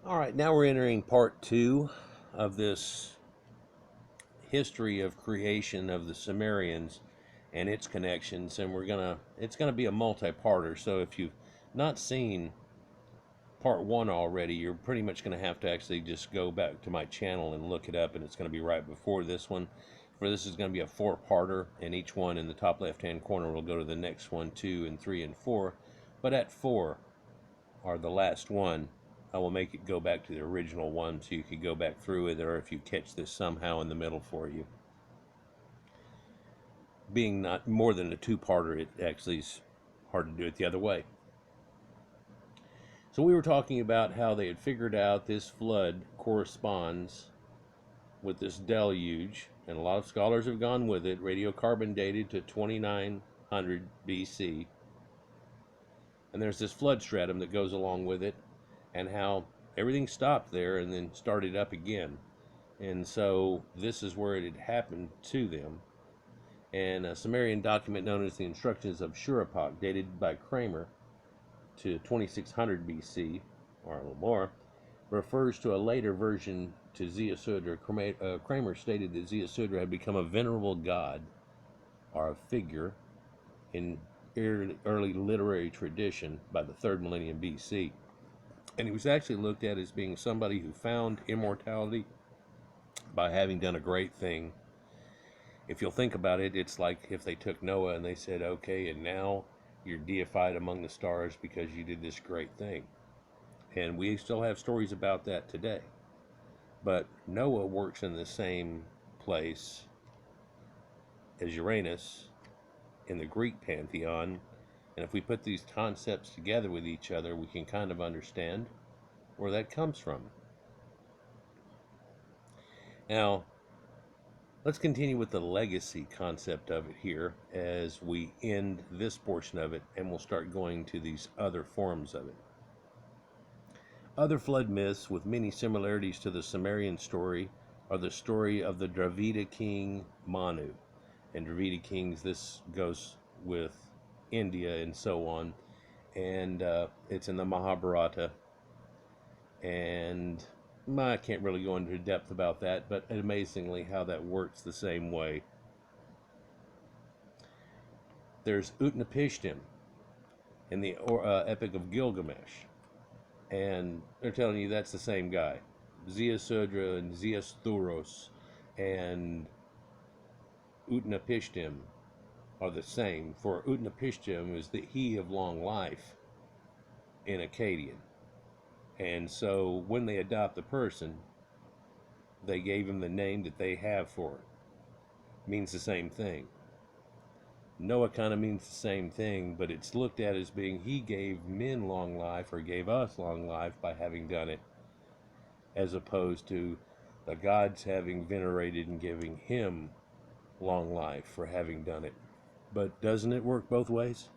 All right, now we're entering part two of this history of creation of the Sumerians and its connections, and it's gonna be a multi-parter. So if you've not seen part one already, you're pretty much gonna have to actually just go back to my channel and look it up, and it's gonna be right before this one. For this is gonna be a four-parter, and each one in the top left-hand corner will go to the next one, 2 and 3 and 4. But at 4, or the last one, I will make it go back to the original one so you could go back through it, or if you catch this somehow in the middle for you. Being not more than a two-parter, it actually is hard to do it the other way. So we were talking about how they had figured out this flood corresponds with this deluge, and a lot of scholars have gone with it, radiocarbon dated to 2900 BC. And there's this flood stratum that goes along with it, and how everything stopped there and then started up again. And so this is where it had happened to them. And a Sumerian document known as the Instructions of Shuruppak, dated by Kramer to 2600 BC, or a little more, refers to a later version to Ziusthurus. Kramer stated that Ziusthurus had become a venerable god, or a figure, in early literary tradition by the 3rd millennium BC. And he was actually looked at as being somebody who found immortality by having done a great thing. If you'll think about it, it's like if they took Noah and they said, okay, and now you're deified among the stars because you did this great thing. And we still have stories about that today. But Noah works in the same place as Uranus in the Greek pantheon. And if we put these concepts together with each other, we can kind of understand where that comes from. Now, let's continue with the legacy concept of it here as we end this portion of it, and we'll start going to these other forms of it. Other flood myths with many similarities to the Sumerian story are the story of the Dravida king Manu. And Dravida kings, this goes with India and so on, and it's in the Mahabharata, and I can't really go into depth about that, but amazingly how that works the same way. There's Utnapistim in the Epic of Gilgamesh, and they're telling you that's the same guy. Ziusthurus and Ziusthurus and Utnapistim are the same, for Utnapistim is the he of long life in Akkadian. And so when they adopt the person, they gave him the name that they have for it. Means the same thing. Noah kind of means the same thing, but it's looked at as being he gave men long life, or gave us long life by having done it, as opposed to the gods having venerated and giving him long life for having done it. But doesn't it work both ways?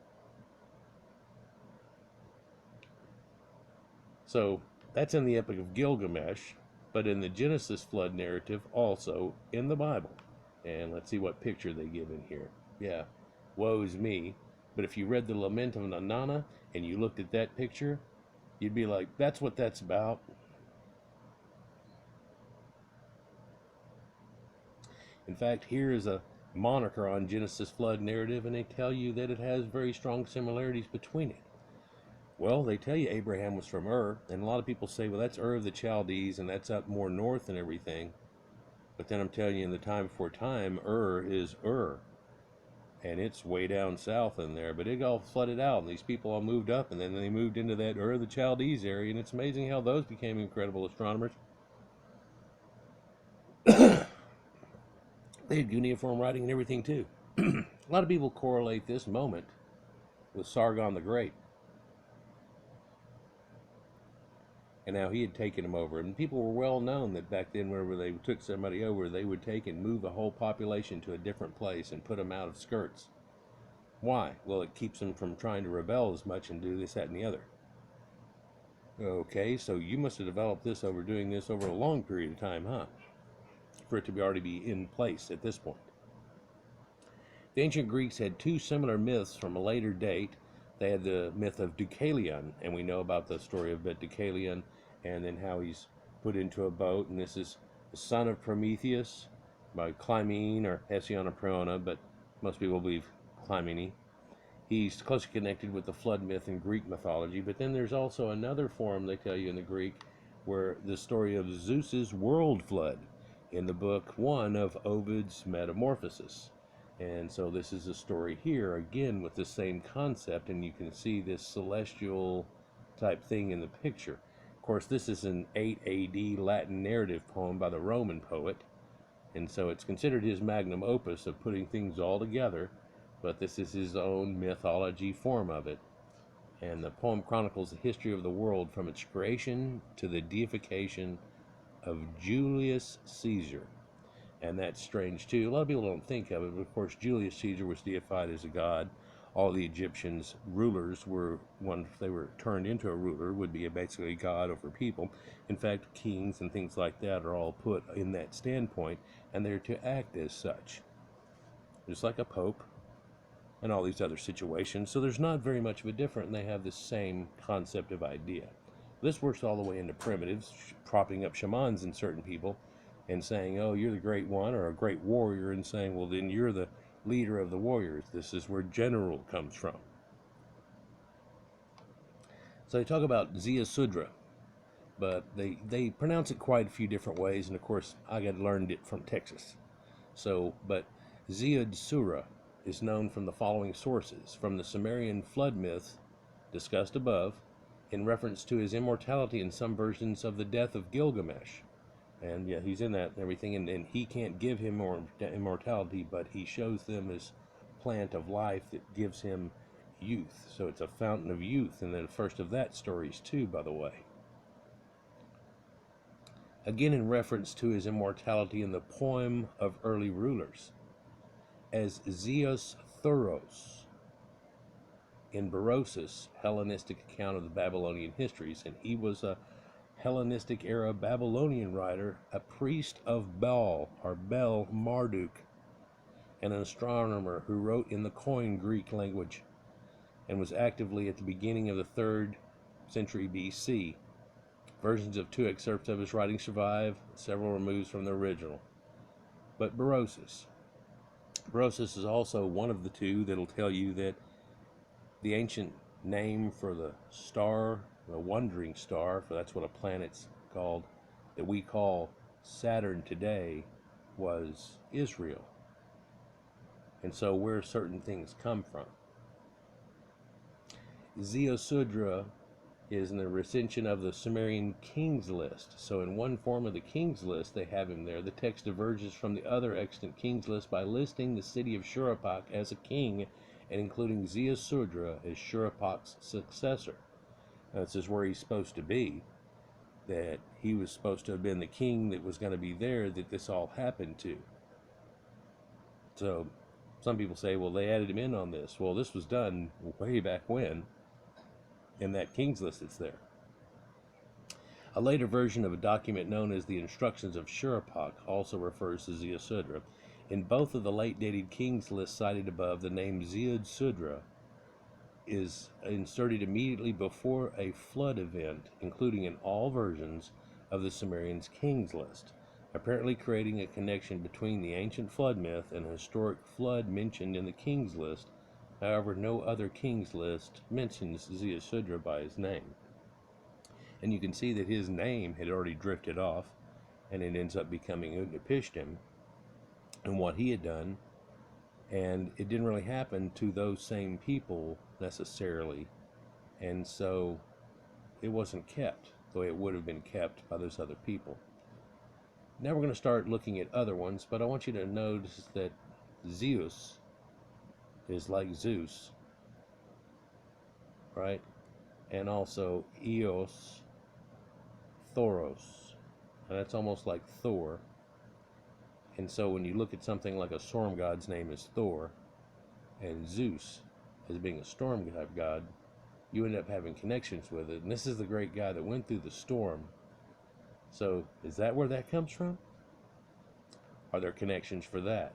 So that's in the Epic of Gilgamesh, but in the Genesis flood narrative also in the Bible. And let's see what picture they give in here. Yeah, woe's me. But if you read the Lament of Nanana and you looked at that picture, you'd be like, that's what that's about. In fact, here is a moniker on Genesis flood narrative, and they tell you that it has very strong similarities between it. Well, they tell you Abraham was from Ur, and a lot of people say, well, that's Ur of the Chaldees, and that's up more north and everything. But then I'm telling you, in the time before time, Ur is Ur, and it's way down south in there. But it all flooded out, and these people all moved up, and then they moved into that Ur of the Chaldees area, and it's amazing how those became incredible astronomers. They had cuneiform writing and everything too. A lot of people correlate this moment with Sargon the Great, and how he had taken them over. And people were well known that back then, whenever they took somebody over, they would take and move the whole population to a different place and put them out of skirts. Why? Well, it keeps them from trying to rebel as much and do this, that, and the other. Okay, so you must have developed this over doing this over a long period of time, huh? For it to already be in place at this point. The ancient Greeks had two similar myths from a later date. They had the myth of Deucalion, and we know about the story of Deucalion and then how he's put into a boat. And this is the son of Prometheus by Clymene or Hesione, but most people believe Clymene. He's closely connected with the flood myth in Greek mythology, but then there's also another form they tell you in the Greek where the story of Zeus's world flood in the book 1 of Ovid's Metamorphosis. And so this is a story here, again, with the same concept, and you can see this celestial type thing in the picture. Of course, this is an 8 AD Latin narrative poem by the Roman poet, and so it's considered his magnum opus of putting things all together, but this is his own mythology form of it. And the poem chronicles the history of the world from its creation to the deification of Julius Caesar. And that's strange too. A lot of people don't think of it, but of course Julius Caesar was deified as a god. All the Egyptians rulers were, once they were turned into a ruler, would be basically a god over people. In fact, kings and things like that are all put in that standpoint, and they're to act as such, just like a pope and all these other situations. So there's not very much of a difference, and they have the same concept of idea. This works all the way into primitives, propping up shamans in certain people and saying, oh, you're the great one, or a great warrior, and saying, well, then you're the leader of the warriors. This is where general comes from. So they talk about Ziusthurus, but they pronounce it quite a few different ways, and of course I got learned it from Texas. So, but Ziusthurus is known from the following sources: from the Sumerian flood myth discussed above, in reference to his immortality in some versions of the death of Gilgamesh. And yeah, he's in that and everything, and he can't give him immortality, but he shows them his plant of life that gives him youth. So it's a fountain of youth, and then the first of that stories too, by the way. Again, in reference to his immortality in the poem of early rulers, as Ziusthurus in Berosus' Hellenistic account of the Babylonian histories, and he was a Hellenistic era Babylonian writer, a priest of Baal, or Bel Marduk, and an astronomer who wrote in the Koine Greek language and was actively at the beginning of the 3rd century BC. Versions of 2 excerpts of his writings survive, several removed from the original. But Berosus is also one of the 2 that'll tell you that the ancient name for the star, the wandering star, for that's what a planet's called, that we call Saturn today, was Israel. And so where certain things come from. Ziusthurus is in the recension of the Sumerian king's list. So in one form of the king's list, they have him there. The text diverges from the other extant king's list by listing the city of Shuruppak as a king and including Ziusthurus as Shurupak's successor. Now, this is where he's supposed to be, that he was supposed to have been the king that was going to be there that this all happened to. So some people say, well, they added him in on this. Well, this was done way back when, in that king's list that's there. A later version of a document known as the Instructions of Shuruppak also refers to Ziusthurus. In both of the late-dated king's lists cited above, the name Ziusthurus is inserted immediately before a flood event, including in all versions of the Sumerians' king's list, apparently creating a connection between the ancient flood myth and a historic flood mentioned in the king's list. However, no other king's list mentions Ziusthurus by his name. And you can see that his name had already drifted off, and it ends up becoming utnapistim, and what he had done, and it didn't really happen to those same people necessarily, and so it wasn't kept the way it would have been kept by those other people. Now we're going to start looking at other ones, but I want you to notice that Zeus is like Zeus, right? And also Eos, Thoros, and that's almost like Thor. And so when you look at something like a storm god's name is Thor, and Zeus as being a storm type god, you end up having connections with it. And this is the great guy that went through the storm. So is that where that comes from? Are there connections for that?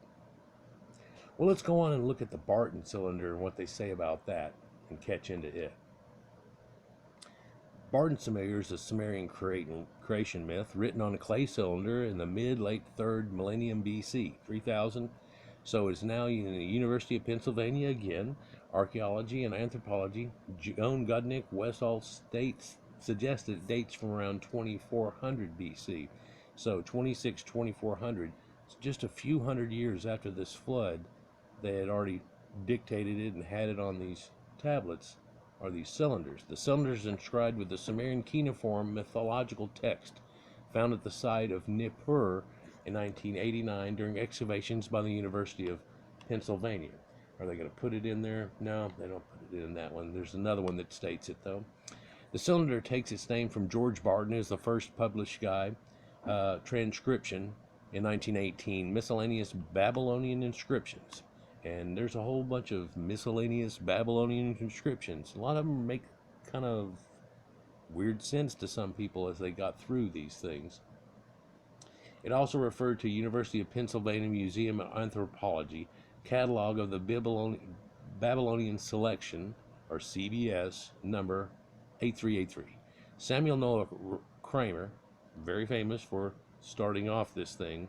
Well, let's go on and look at the Barton cylinder and what they say about that and catch into it. Barden Sumeria is a Sumerian creation myth written on a clay cylinder in the mid-late 3rd millennium BC, 3000. So it's now in the University of Pennsylvania again. Archaeology and anthropology. Joan Gudnick, Westall states suggested it dates from around 2400 BC. So 2400. It's just a few hundred years after this flood. They had already dictated it and had it on these tablets, or these cylinders. The cylinders inscribed with the Sumerian cuneiform mythological text found at the site of Nippur in 1989 during excavations by the University of Pennsylvania. Are they going to put it in there? No, they don't put it in that one. There's another one that states it, though. The cylinder takes its name from George Barden, as the first published transcription in 1918, miscellaneous Babylonian inscriptions. And there's a whole bunch of miscellaneous Babylonian inscriptions. A lot of them make kind of weird sense to some people as they got through these things. It also referred to University of Pennsylvania Museum of Anthropology catalog of the Babylonian Selection, or CBS, number 8383. Samuel Noah Kramer, very famous for starting off this thing,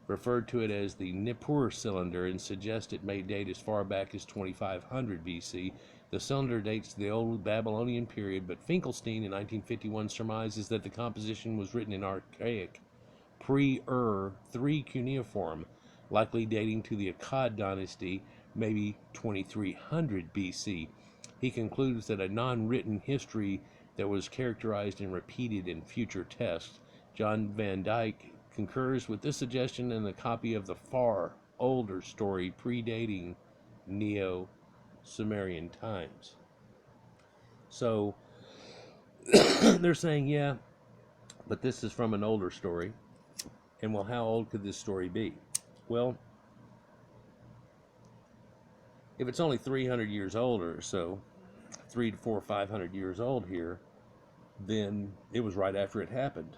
referred to it as the Nippur Cylinder and suggests it may date as far back as 2500 BC. The cylinder dates the old Babylonian period, but Finkelstein in 1951 surmises that the composition was written in archaic pre-Ur 3 cuneiform, likely dating to the Akkad dynasty, maybe 2300 BC. He concludes that a non-written history that was characterized and repeated in future tests. John Van Dyke concurs with this suggestion in a copy of the far older story predating Neo-Sumerian times. So they're saying, yeah, but this is from an older story. And well, how old could this story be? Well, if it's only 300 years old or so, 300 to 400, 500 years old here, then it was right after it happened.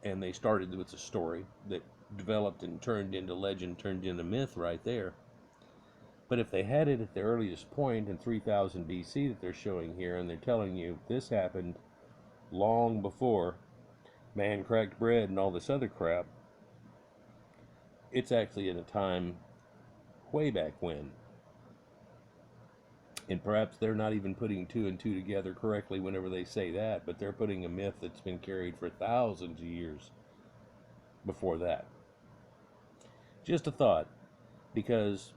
And they started with a story that developed and turned into legend, turned into myth right there. But if they had it at the earliest point in 3000 BC that they're showing here, and they're telling you this happened long before man cracked bread and all this other crap, it's actually in a time way back when. And perhaps they're not even putting 2 and 2 together correctly whenever they say that, but they're putting a myth that's been carried for thousands of years before that. Just a thought, because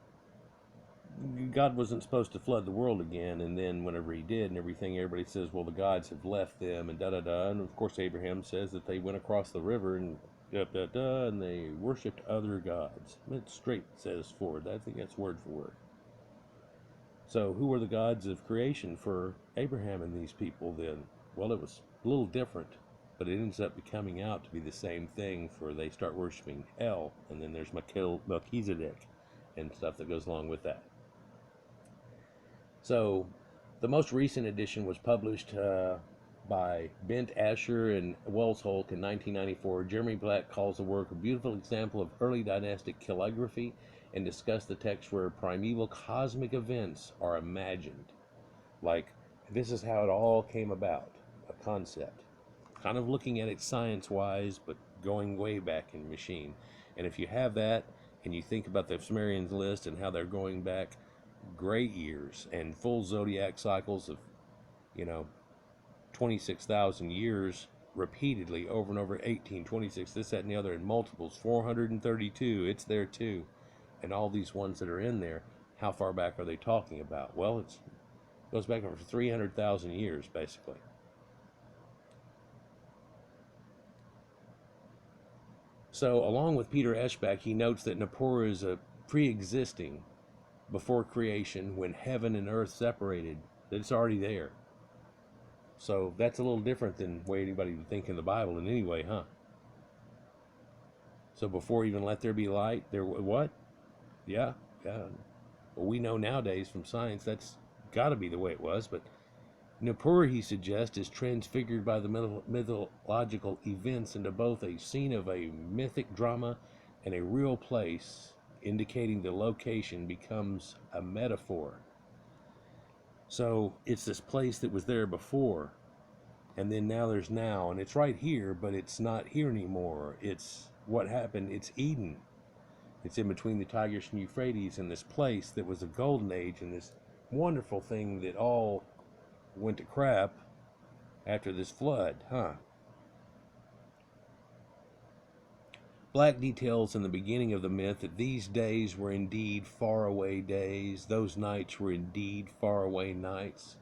God wasn't supposed to flood the world again, and then whenever he did and everything, everybody says, well, the gods have left them, and da-da-da, and of course Abraham says that they went across the river and da-da-da, and they worshipped other gods. It straight says forward. I think that's word for word. So who were the gods of creation for Abraham and these people then? Well, it was a little different, but it ends up coming out to be the same thing, for they start worshiping hell, and then there's Melchizedek and stuff that goes along with that. So the most recent edition was published by Bent Asher and Wells Holk in 1994. Jeremy Black calls the work a beautiful example of early dynastic calligraphy, and discussed the text where primeval cosmic events are imagined. Like, this is how it all came about, a concept. Kind of looking at it science-wise, but going way back in the machine. And if you have that, and you think about the Sumerians list and how they're going back great years and full zodiac cycles of, 26,000 years repeatedly over and over, 18, 26, this, that, and the other, in multiples, 432, it's there too. And all these ones that are in there, how far back are they talking about? Well, it goes back over 300,000 years, basically. So, along with Peter Eschbach, he notes that Nippur is a pre-existing, before creation, when heaven and earth separated, that it's already there. So, that's a little different than the way anybody would think in the Bible in any way, huh? So, before even let there be light, there what? Yeah. Well, we know nowadays from science that's got to be the way it was, but Nippur, he suggests, is transfigured by the mythological events into both a scene of a mythic drama and a real place, indicating the location becomes a metaphor. So it's this place that was there before, And then now there's now, and it's right here, but it's not here anymore. It's what happened. It's Eden. It's in between the Tigris and Euphrates, and this place that was a golden age, and this wonderful thing that all went to crap after this flood, huh? Black details in the beginning of the myth that these days were indeed faraway days. Those nights were indeed faraway nights.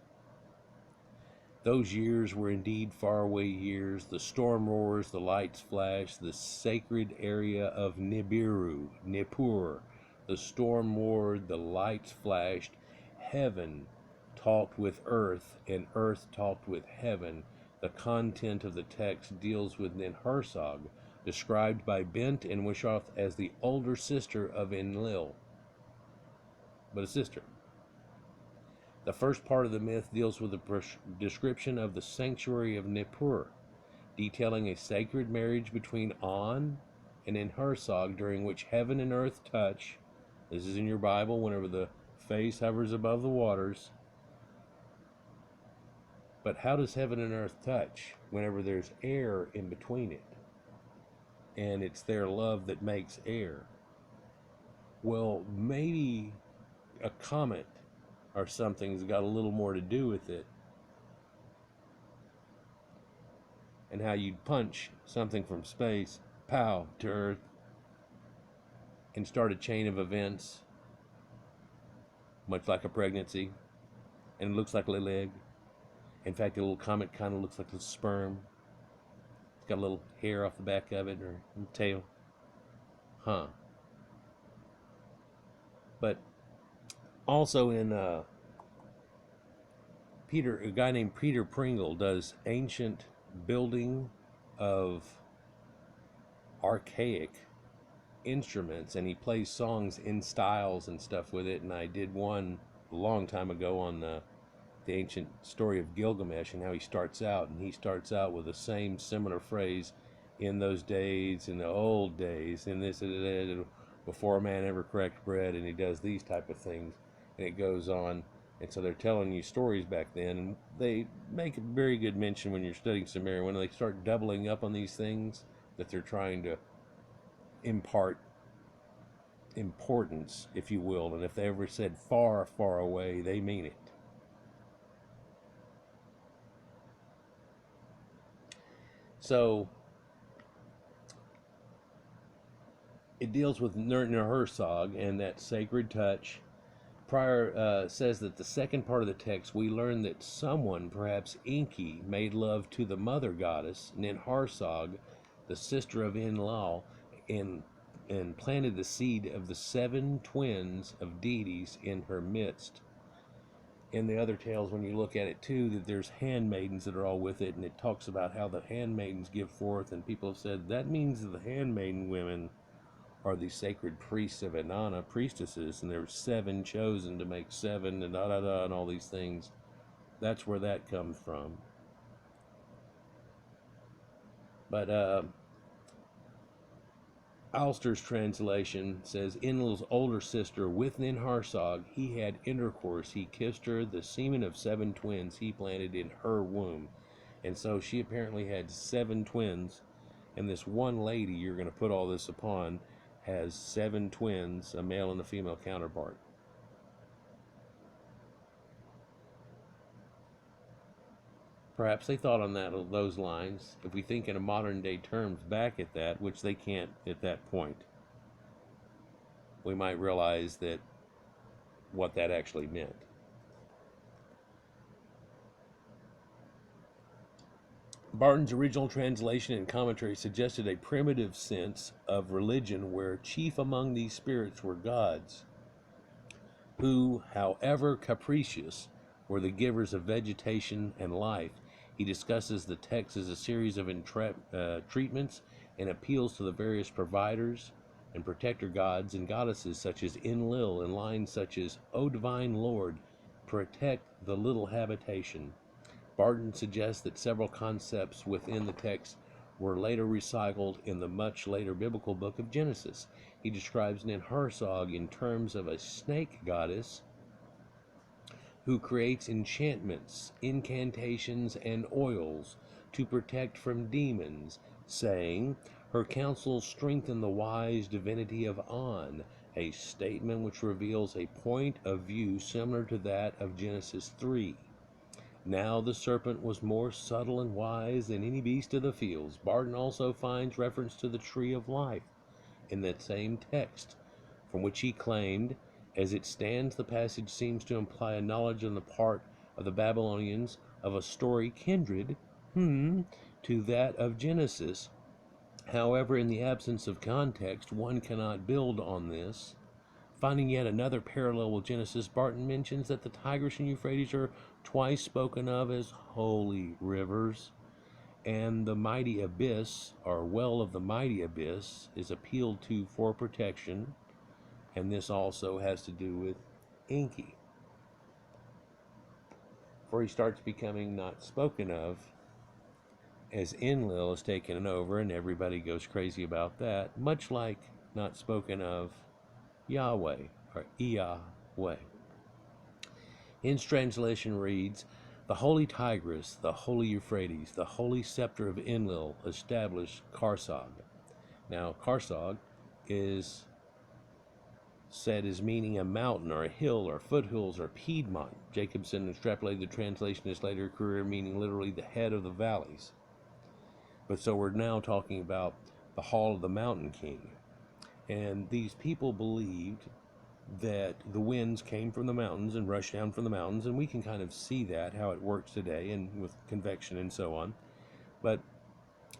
Those years were indeed faraway years. The storm roars, the lights flash, the sacred area of Nippur. The storm roared, the lights flashed. Heaven talked with earth, and earth talked with heaven. The content of the text deals with Ninhursag, described by Bent and Wishoth as the older sister of Enlil, but a sister. The first part of the myth deals with the description of the sanctuary of Nippur, detailing a sacred marriage between On and Ninhursag, during which heaven and earth touch. This is in your Bible, whenever the face hovers above the waters. But how does heaven and earth touch? Whenever there's air in between it. And it's their love that makes air. Well, maybe a comet or something's got a little more to do with it. And how you'd punch something from space, pow, to Earth, and start a chain of events, much like a pregnancy, and it looks like a little egg. In fact, a little comet kind of looks like a sperm. It's got a little hair off the back of it, or tail. Huh. But also in a guy named Peter Pringle does ancient building of archaic instruments, and he plays songs in styles and stuff with it. And I did one a long time ago on the ancient story of Gilgamesh, and how he starts out with the same similar phrase, in those days, in the old days, in this, before a man ever cracked bread, and he does these type of things, and it goes on. And so they're telling you stories back then, and they make a very good mention when you're studying Sumerian, when they start doubling up on these things, that they're trying to impart importance, if you will, and if they ever said far, far away, they mean it. So it deals with Ninhursag and that sacred touch. Prior says that the second part of the text, we learn that someone, perhaps Enki, made love to the mother goddess, Ninhursag, the sister of Enlil, and planted the seed of the 7 twins of deities in her midst. In the other tales, when you look at it too, that there's handmaidens that are all with it, and it talks about how the handmaidens give forth, and people have said that means that the handmaiden women are the sacred priests of Inanna, priestesses, and there's 7 chosen to make 7, and and all these things. That's where that comes from. But Alster's translation says, Enlil's older sister with Ninhursag, he had intercourse, he kissed her, the semen of 7 twins he planted in her womb. And so she apparently had 7 twins, and this one lady you're going to put all this upon has 7 twins, a male and a female counterpart. Perhaps they thought on those lines. If we think in a modern day terms back at that, which they can't at that point, we might realize that what that actually meant. Barton's original translation and commentary suggested a primitive sense of religion where chief among these spirits were gods, who, however capricious, were the givers of vegetation and life. He discusses the text as a series of treatments and appeals to the various providers and protector gods and goddesses such as Enlil, in lines such as, O divine Lord, protect the little habitation. Barton suggests that several concepts within the text were later recycled in the much later biblical book of Genesis. He describes Ninhursag in terms of a snake goddess who creates enchantments, incantations, and oils to protect from demons, saying, her counsels strengthen the wise divinity of On, a statement which reveals a point of view similar to that of Genesis 3. Now the serpent was more subtle and wise than any beast of the fields. Barton also finds reference to the tree of life in that same text, from which he claimed, as it stands, the passage seems to imply a knowledge on the part of the Babylonians of a story kindred to that of Genesis. However, in the absence of context, one cannot build on this. Finding yet another parallel with Genesis, Barton mentions that the Tigris and Euphrates are twice spoken of as holy rivers, and the mighty abyss, or well of the mighty abyss, is appealed to for protection, and this also has to do with Enki. For he starts becoming not spoken of as Enlil is taken over, and everybody goes crazy about that, much like not spoken of Yahweh, or Yahweh. His translation reads, the holy Tigris, the holy Euphrates, the holy scepter of Enlil established Karsag. Now, Karsag is said as meaning a mountain or a hill or foothills or Piedmont. Jacobson extrapolated the translation in his later career, meaning literally the head of the valleys. But so we're now talking about the Hall of the Mountain King. And these people believed that the winds came from the mountains and rushed down from the mountains, and we can kind of see that, how it works today, and with convection and so on. But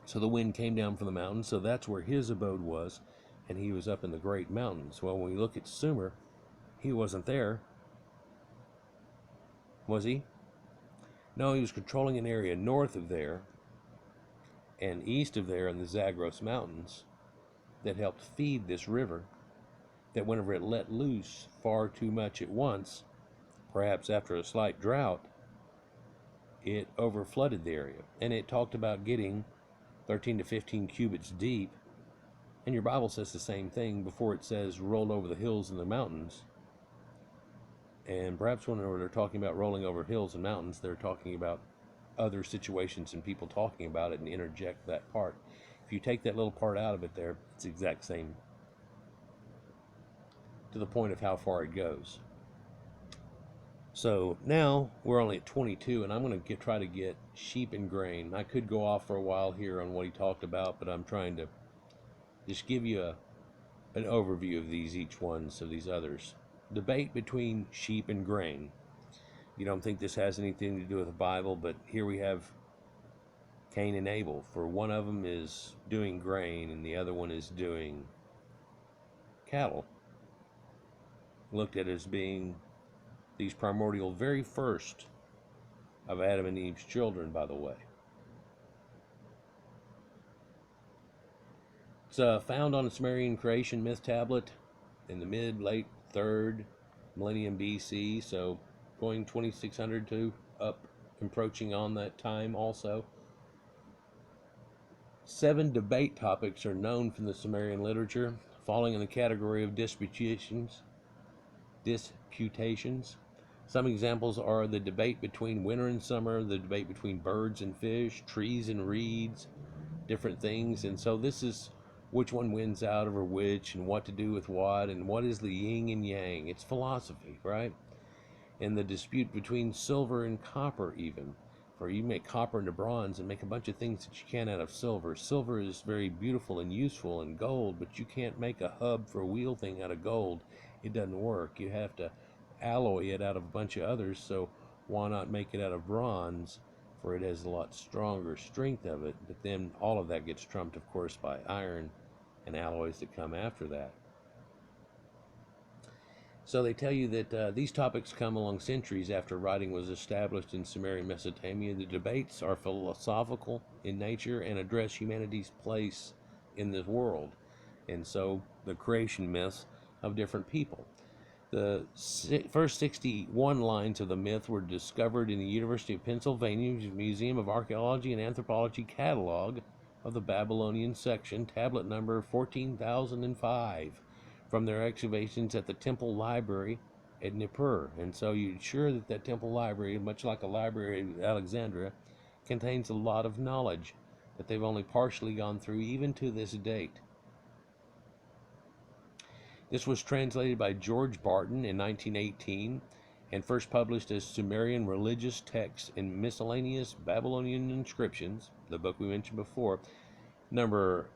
so the wind came down from the mountains, so that's where his abode was, and he was up in the great mountains. Well, when we look at Sumer, he wasn't there, was he? No, he was controlling an area north of there and east of there in the Zagros Mountains that helped feed this river, that whenever it let loose far too much at once, perhaps after a slight drought, it overflooded the area. And it talked about getting 13 to 15 cubits deep, and your Bible says the same thing before it says rolled over the hills and the mountains. And perhaps whenever they're talking about rolling over hills and mountains, they're talking about other situations and people talking about it and interject that part. If you take that little part out of it there, it's the exact same, to the point of how far it goes. So now we're only at 22, and I'm going to try to get sheep and grain. I could go off for a while here on what he talked about, but I'm trying to just give you an overview of each ones of these others. Debate between sheep and grain. You don't think this has anything to do with the Bible, but here we have Cain and Ables. For one of them is doing grain, and the other one is doing cattle. Looked at as being these primordial very first of Adam and Eve's children, by the way. It's found on a Sumerian creation myth tablet in the mid-late 3rd millennium BC, so going 2600 to up, approaching on that time also. 7 debate topics are known from the Sumerian literature, falling in the category of disputations. Some examples are the debate between winter and summer, the debate between birds and fish, trees and reeds, different things. And so this is which one wins out over which, and what to do with what, and what is the yin and yang. It's philosophy, right? And the dispute between silver and copper, even. For you make copper into bronze and make a bunch of things that you can out of silver. Silver is very beautiful and useful, and gold, but you can't make a hub for a wheel thing out of gold. It doesn't work. You have to alloy it out of a bunch of others, so why not make it out of bronze, for it has a lot stronger strength of it. But then all of that gets trumped, of course, by iron and alloys that come after that. So they tell you that these topics come along centuries after writing was established in Sumerian Mesopotamia. The debates are philosophical in nature and address humanity's place in the world, and so the creation myths of different people. The first 61 lines of the myth were discovered in the University of Pennsylvania's Museum of Archaeology and Anthropology catalog of the Babylonian section, tablet number 14,005, from their excavations at the Temple Library at Nippur. And so you're sure that that Temple Library, much like a library at Alexandria, contains a lot of knowledge that they've only partially gone through, even to this date. This was translated by George Barton in 1918 and first published as Sumerian Religious Texts and Miscellaneous Babylonian Inscriptions, the book we mentioned before, number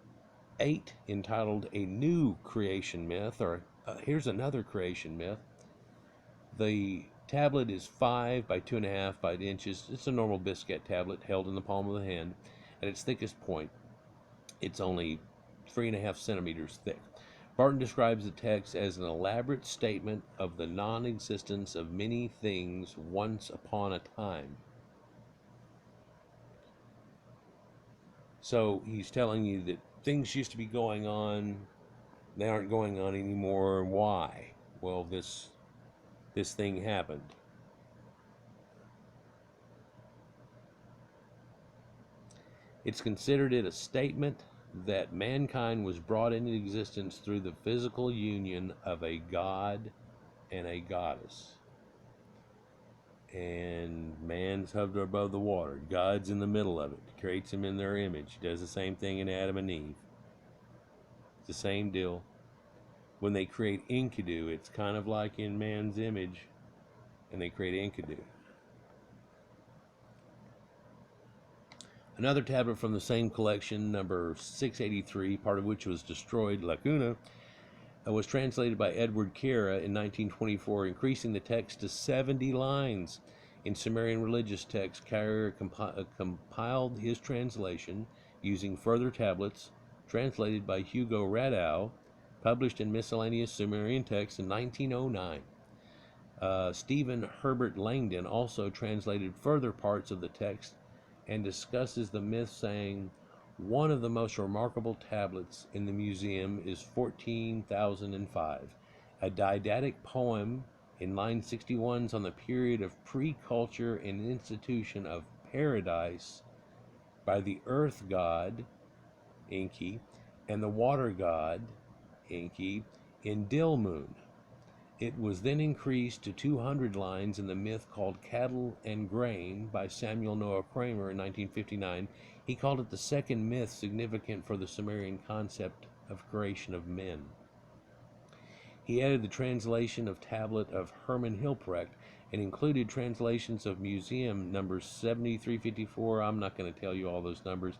8, entitled A New Creation Myth, or here's another creation myth. The tablet is 5 by 2.5 by inches. It's a normal biscuit tablet held in the palm of the hand. At its thickest point, it's only 3.5 centimeters thick. Barton describes the text as an elaborate statement of the non-existence of many things once upon a time. So he's telling you that things used to be going on, they aren't going on anymore. Why? Well, this thing happened. It's considered a statement that mankind was brought into existence through the physical union of a god and a goddess. And man's hovered above the water. God's in the middle of it. Creates him in their image. Does the same thing in Adam and Eve. It's the same deal. When they create Enkidu, it's kind of like in man's image, and they create Enkidu. Another tablet from the same collection, number 683, part of which was destroyed, Lagoon, was translated by Edward Kira in 1924, increasing the text to 70 lines. In Sumerian religious texts, Kira compiled his translation using further tablets translated by Hugo Radow, published in Miscellaneous Sumerian Texts in 1909. Stephen Herbert Langdon also translated further parts of the text and discusses the myth, saying, one of the most remarkable tablets in the museum is 14,005, a didactic poem in line 61 on the period of pre-culture and institution of paradise by the earth god, Enki, and the water god, Enki, in Dilmun. It was then increased to 200 lines in the myth called Cattle and Grain by Samuel Noah Kramer in 1959. He called it the second myth significant for the Sumerian concept of creation of men. He added the translation of tablet of Hermann Hilprecht and included translations of museum numbers 7354. I'm not going to tell you all those numbers.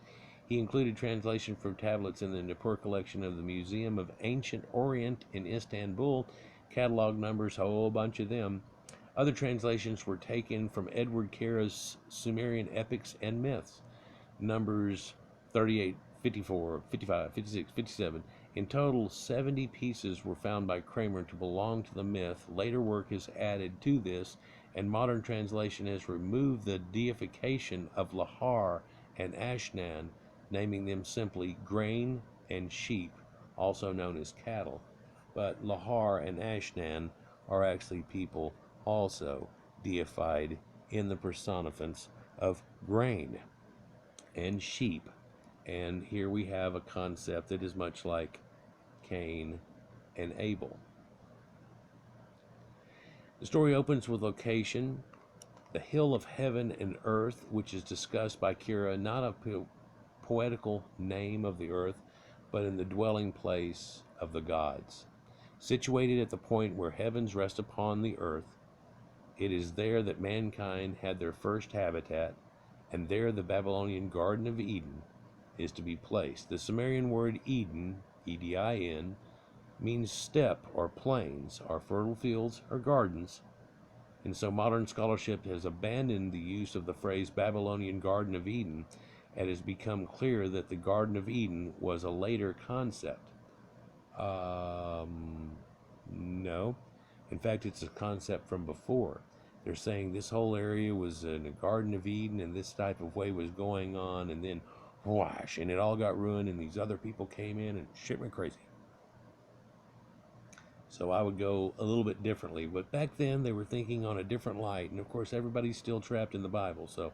He included translation from tablets in the Nippur collection of the Museum of Ancient Orient in Istanbul, catalog numbers, a whole bunch of them. Other translations were taken from Edward Kira's Sumerian Epics and Myths, numbers 38, 54, 55, 56, 57. In total, 70 pieces were found by Kramer to belong to the myth. Later work is added to this, and modern translation has removed the deification of Lahar and Ashnan, naming them simply grain and sheep, also known as cattle. But Lahar and Ashnan are actually people also deified in the personificance of grain and sheep. And here we have a concept that is much like Cain and Abel. The story opens with location, the hill of heaven and earth, which is discussed by Kira, not a poetical name of the earth, but in the dwelling place of the gods. Situated at the point where heavens rest upon the earth, it is there that mankind had their first habitat, and there the Babylonian Garden of Eden is to be placed. The Sumerian word Eden, E-D-I-N, means steppe or plains, or fertile fields or gardens, and so modern scholarship has abandoned the use of the phrase Babylonian Garden of Eden, and it has become clear that the Garden of Eden was a later concept. No. In fact, it's a concept from before. They're saying this whole area was in a Garden of Eden and this type of way was going on, and then whoosh, and it all got ruined and these other people came in and shit went crazy. So I would go a little bit differently. But back then they were thinking on a different light, and of course everybody's still trapped in the Bible. So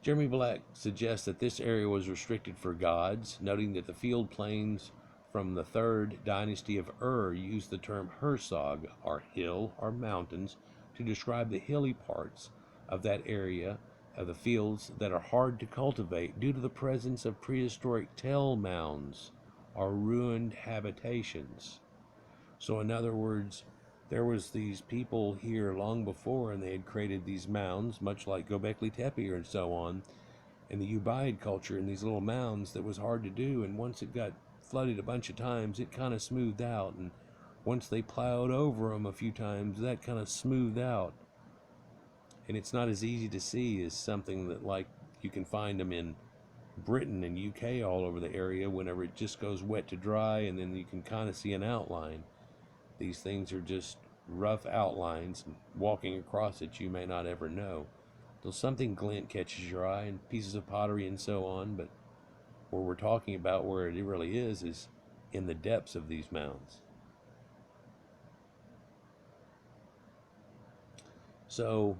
Jeremy Black suggests that this area was restricted for gods, noting that the field plains from the third dynasty of used the term Hersog, or hill, or mountains, to describe the hilly parts of that area of the fields that are hard to cultivate due to the presence of prehistoric tell mounds or ruined habitations. So in other words, there was these people here long before, and they had created these mounds, much like Göbekli Tepe and so on, and the Ubaid culture in these little mounds that was hard to do. And once it got flooded a bunch of times, it kind of smoothed out. And once they plowed over them a few times, that kind of smoothed out. And it's not as easy to see as something that, like, you can find them in Britain and UK all over the area whenever it just goes wet to dry, and then you can kind of see an outline. These things are just rough outlines, and walking across it you may not ever know. So something glint catches your eye, and pieces of pottery and so on, but where we're talking about, where it really is in the depths of these mounds. So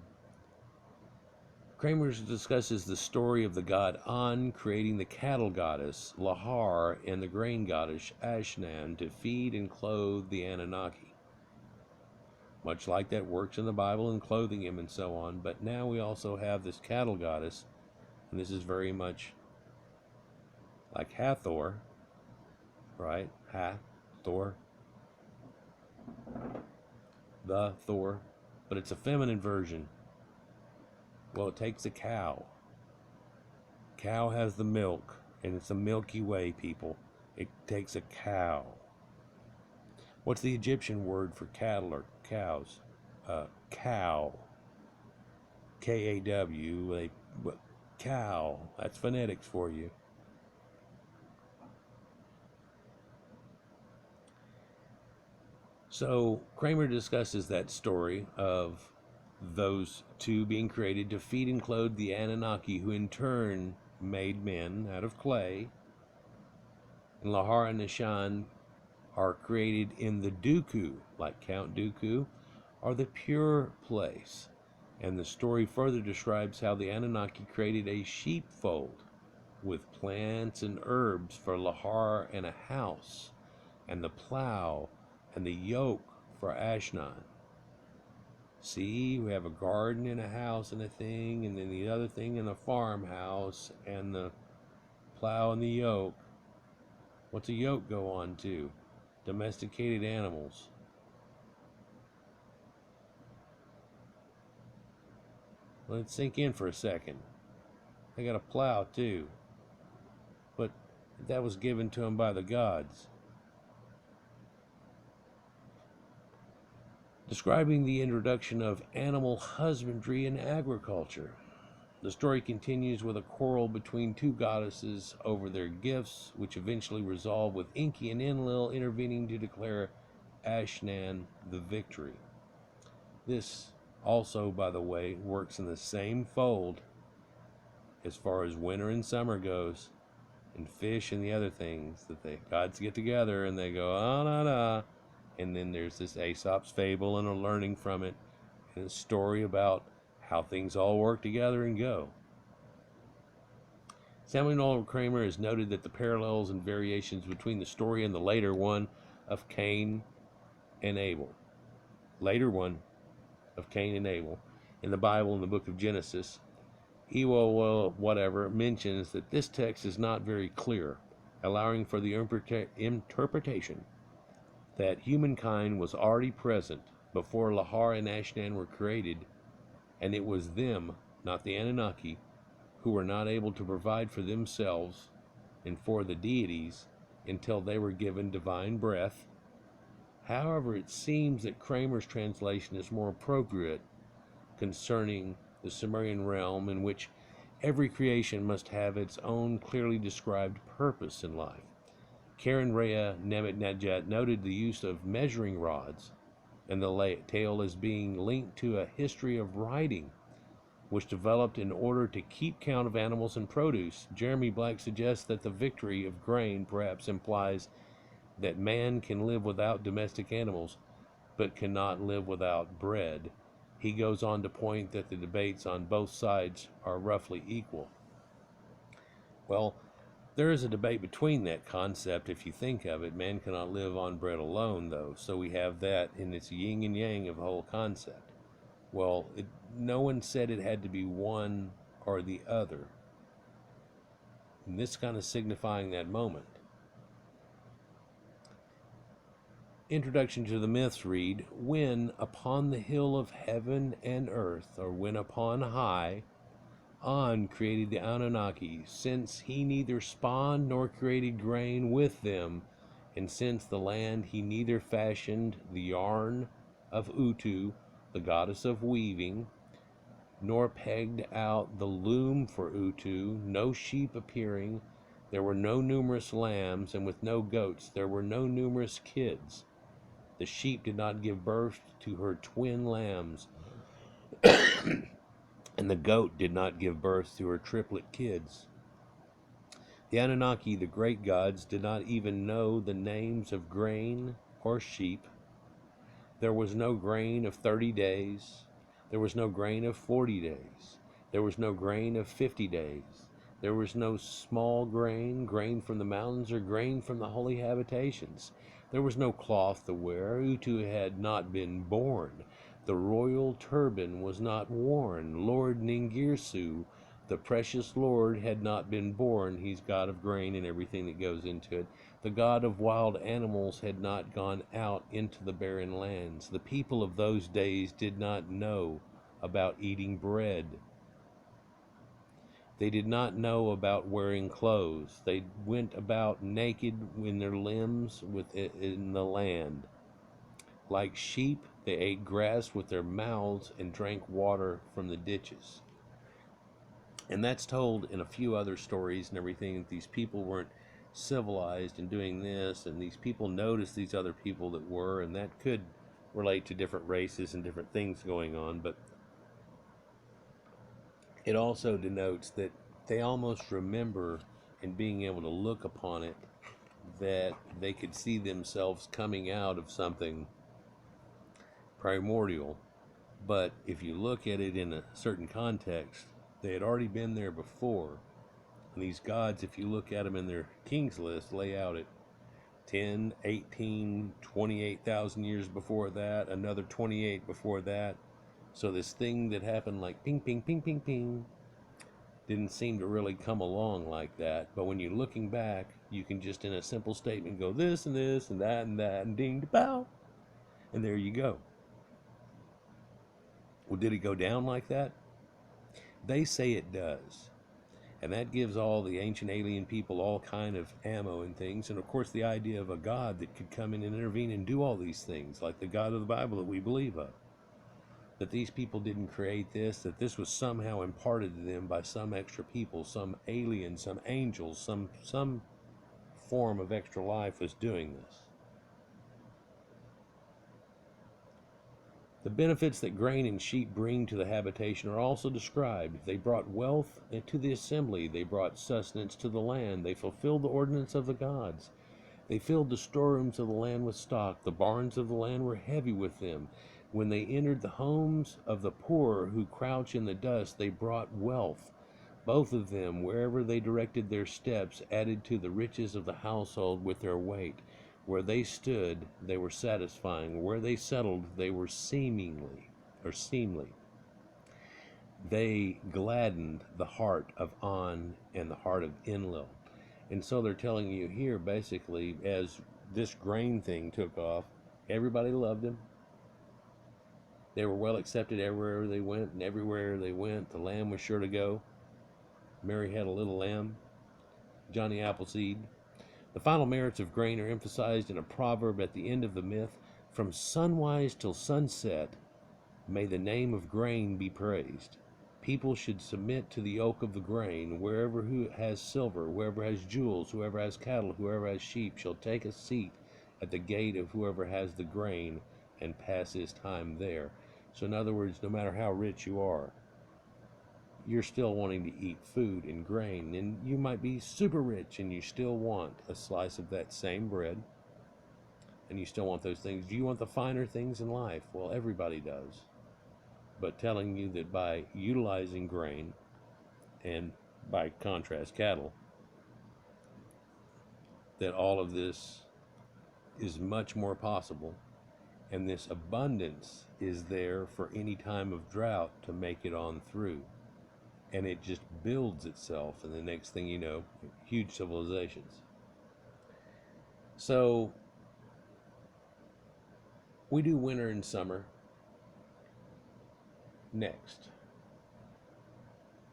Kramer discusses the story of the god An creating the cattle goddess Lahar and the grain goddess Ashnan to feed and clothe the Anunnaki. Much like that works in the Bible and clothing him and so on, but now we also have this cattle goddess, and this is very much like Hathor, right? Thor, the Thor, but it's a feminine version. Well, it takes a cow. Cow has the milk, and it's a Milky Way, people. It takes a cow. What's the Egyptian word for cattle or cows? Cow. K-A-W. Cow. That's phonetics for you. So Kramer discusses that story of those two being created to feed and clothe the Anunnaki, who in turn made men out of clay. And Lahar and Nishan are created in the Dooku, like Count Dooku, or the pure place. And the story further describes how the Anunnaki created a sheepfold with plants and herbs for Lahar and a house, and the plow and the yoke for Ashnan. See, we have a garden and a house and a thing, and then the other thing in a farmhouse, and the plow and the yoke. What's a yoke go on to? Domesticated animals. Let it sink in for a second. They got a plow too, but that was given to them by the gods. Describing the introduction of animal husbandry and agriculture. The story continues with a quarrel between two goddesses over their gifts, which eventually resolve with Enki and Enlil intervening to declare Ashnan the victory. This also, by the way, works in the same fold as far as winter and summer goes, and fish and the other things that the gods get together and they go, ah, nah, nah. And then there's this Aesop's fable and a learning from it, and a story about how things all work together and go. Samuel Kramer has noted that the parallels and variations between the story and the later one of Cain and Abel, in the Bible in the book of Genesis, whatever, mentions that this text is not very clear, allowing for the interpretation that humankind was already present before Lahar and Ashnan were created, and it was them, not the Anunnaki, who were not able to provide for themselves and for the deities until they were given divine breath. However, it seems that Kramer's translation is more appropriate concerning the Sumerian realm, in which every creation must have its own clearly described purpose in life. Karen Rea Nemet noted the use of measuring rods and the tale as being linked to a history of writing, which developed in order to keep count of animals and produce. Jeremy Black suggests that the victory of grain perhaps implies that man can live without domestic animals, but cannot live without bread. He goes on to point that the debates on both sides are roughly equal. Well, there is a debate between that concept if you think of it. Man cannot live on bread alone, though, so we have that, and it's yin and yang of the whole concept. Well, no one said it had to be one or the other. And this kind of signifying that moment. Introduction to the myths read, when upon the hill of heaven and earth, or when upon high, On created the Anunnaki, since he neither spawned nor created grain with them, and since the land he neither fashioned the yarn of Utu, the goddess of weaving, nor pegged out the loom for Utu, no sheep appearing, there were no numerous lambs, and with no goats there were no numerous kids. The sheep did not give birth to her twin lambs, and the goat did not give birth to her triplet kids. The Anunnaki, the great gods, did not even know the names of grain or sheep. There was no grain of 30 days. There was no grain of 40 days. There was no grain of 50 days. There was no small grain, grain from the mountains, or grain from the holy habitations. There was no cloth to wear. Utu had not been born. The royal turban was not worn. Lord Ningirsu, the precious Lord, had not been born. He's god of grain and everything that goes into it. The god of wild animals had not gone out into the barren lands. The people of those days did not know about eating bread. They did not know about wearing clothes. They went about naked in their limbs in the land. Like sheep, they ate grass with their mouths and drank water from the ditches. And that's told in a few other stories and everything, that these people weren't civilized in doing this, and these people noticed these other people that were, and that could relate to different races and different things going on, but it also denotes that they almost remember, in being able to look upon it, that they could see themselves coming out of something primordial. But if you look at it in a certain context, they had already been there before. And these gods, if you look at them in their king's list, lay out at 10, 18, 28,000 years before that, another 28 before that. So this thing that happened like ping, ping, ping, ping, ping, didn't seem to really come along like that. But when you're looking back, you can just in a simple statement go this and this and that and that and ding, pow, and there you go. Well, did it go down like that? They say it does. And that gives all the ancient alien people all kind of ammo and things. And of course the idea of a God that could come in and intervene and do all these things, like the God of the Bible that we believe of. That these people didn't create this, that this was somehow imparted to them by some extra people, some alien, some angels, some form of extra life was doing this. The benefits that grain and sheep bring to the habitation are also described. They brought wealth to the assembly. They brought sustenance to the land. They fulfilled the ordinance of the gods. They filled the storerooms of the land with stock. The barns of the land were heavy with them. When they entered the homes of the poor who crouch in the dust, they brought wealth. Both of them, wherever they directed their steps, added to the riches of the household with their weight. Where they stood, they were satisfying. Where they settled, they were seemly. They gladdened the heart of An and the heart of Enlil. And so they're telling you here, basically, as this grain thing took off, everybody loved them. They were well accepted everywhere they went, and everywhere they went, the lamb was sure to go. Mary had a little lamb, Johnny Appleseed. The final merits of grain are emphasized in a proverb at the end of the myth. From sunrise till sunset, may the name of grain be praised. People should submit to the yoke of the grain. Wherever who has silver, wherever has jewels, whoever has cattle, whoever has sheep, shall take a seat at the gate of whoever has the grain and pass his time there. So in other words, no matter how rich you are, you're still wanting to eat food and grain, and you might be super rich and you still want a slice of that same bread, and you still want those things. Do you want the finer things in life? Well, everybody does. But telling you that by utilizing grain, and by contrast cattle, that all of this is much more possible, And this abundance is there for any time of drought to make it on through. And it just builds itself, and the next thing you know, huge civilizations. So we do winter and summer next.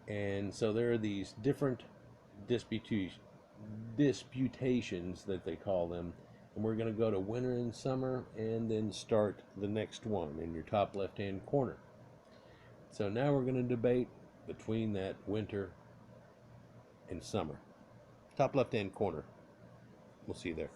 And so there are these different disputations that they call them, and we're going to go to winter and summer and then start the next one in your top left hand corner. So now we're going to debate between that winter and summer. Top left hand corner. We'll see you there.